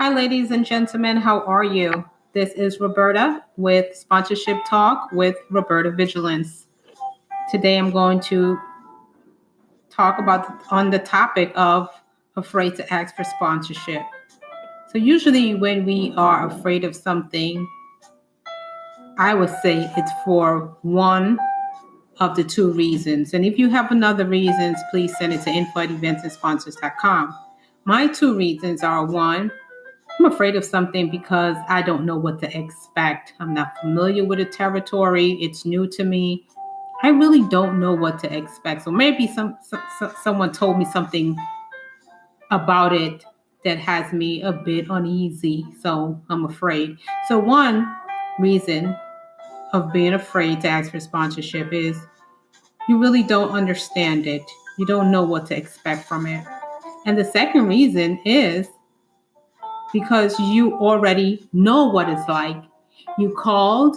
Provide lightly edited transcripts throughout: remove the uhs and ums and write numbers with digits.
Hi, ladies and gentlemen. How are you? This is Roberta with Sponsorship Talk with Roberta Vigilance. Today, I'm going to talk about on the topic of afraid to ask for sponsorship. So usually when we are afraid of something, I would say it's for one of the two reasons. And if you have another reasons, please send it to info@eventsandsponsors.com. My two reasons are: one, I'm afraid of something because I don't know what to expect. I'm not familiar with the territory. It's new to me. I really don't know what to expect. So maybe someone told me something about it that has me a bit uneasy. So I'm afraid. So one reason of being afraid to ask for sponsorship is you really don't understand it. You don't know what to expect from it. And the second reason is because you already know what it's like. You called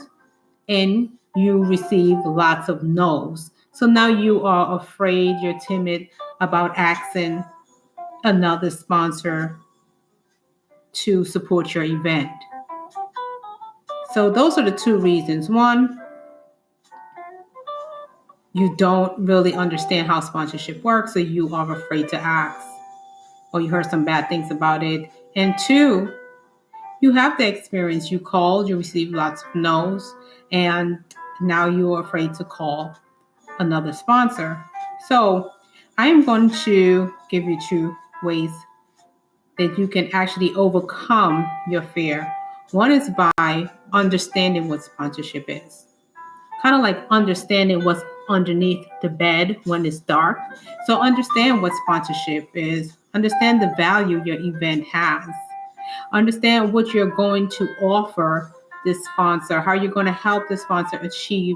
and you received lots of no's. So now you are afraid, you're timid about asking another sponsor to support your event. So those are the two reasons. One, you don't really understand how sponsorship works, so you are afraid to ask, or you heard some bad things about it. And two, you have the experience. You called, you received lots of no's, and now you're afraid to call another sponsor. So I am going to give you two ways that you can actually overcome your fear. One is by understanding what sponsorship is. Kind of like understanding what's underneath the bed when it's dark. So understand what sponsorship is. Understand the value your event has. Understand what you're going to offer this sponsor, how you're going to help the sponsor achieve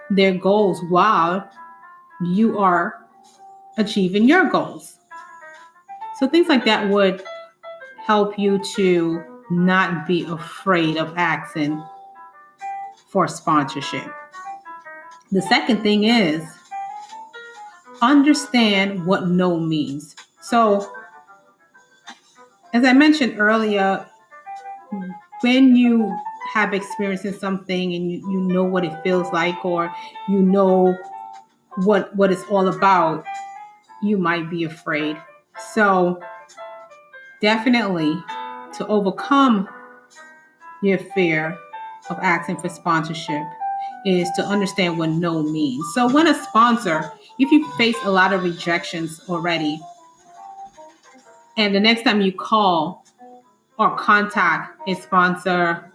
their goals while you are achieving your goals. So things like that would help you to not be afraid of asking for sponsorship. The second thing is understand what no means. So as I mentioned earlier, when you have experience in something and you know what it feels like, or you know what it's all about, you might be afraid. So definitely, to overcome your fear of asking for sponsorship is to understand what no means. So when a sponsor, if you face a lot of rejections already, and the next time you call or contact a sponsor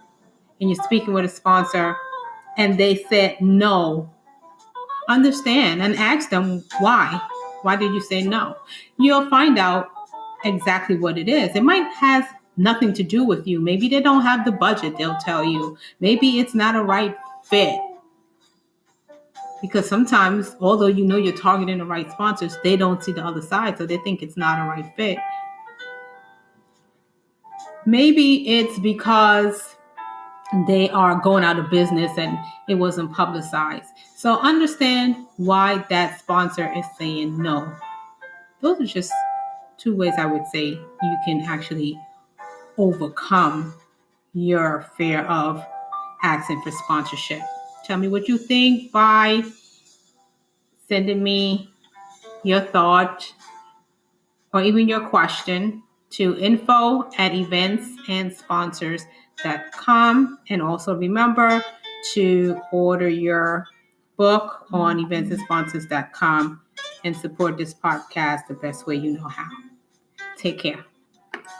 and you're speaking with a sponsor and they said no, understand and ask them why. Why did you say no? You'll find out exactly what it is. It might have nothing to do with you. Maybe they don't have the budget, they'll tell you. Maybe it's not a right fit. Because sometimes, although you know you're targeting the right sponsors, they don't see the other side, so they think it's not a right fit. Maybe it's because they are going out of business and it wasn't publicized. So understand why that sponsor is saying no. Those are just two ways I would say you can actually overcome your fear of asking for sponsorship. Tell me what you think by sending me your thought or even your question to info@eventsandsponsors.com. And also remember to order your book on eventsandsponsors.com and support this podcast the best way you know how. Take care.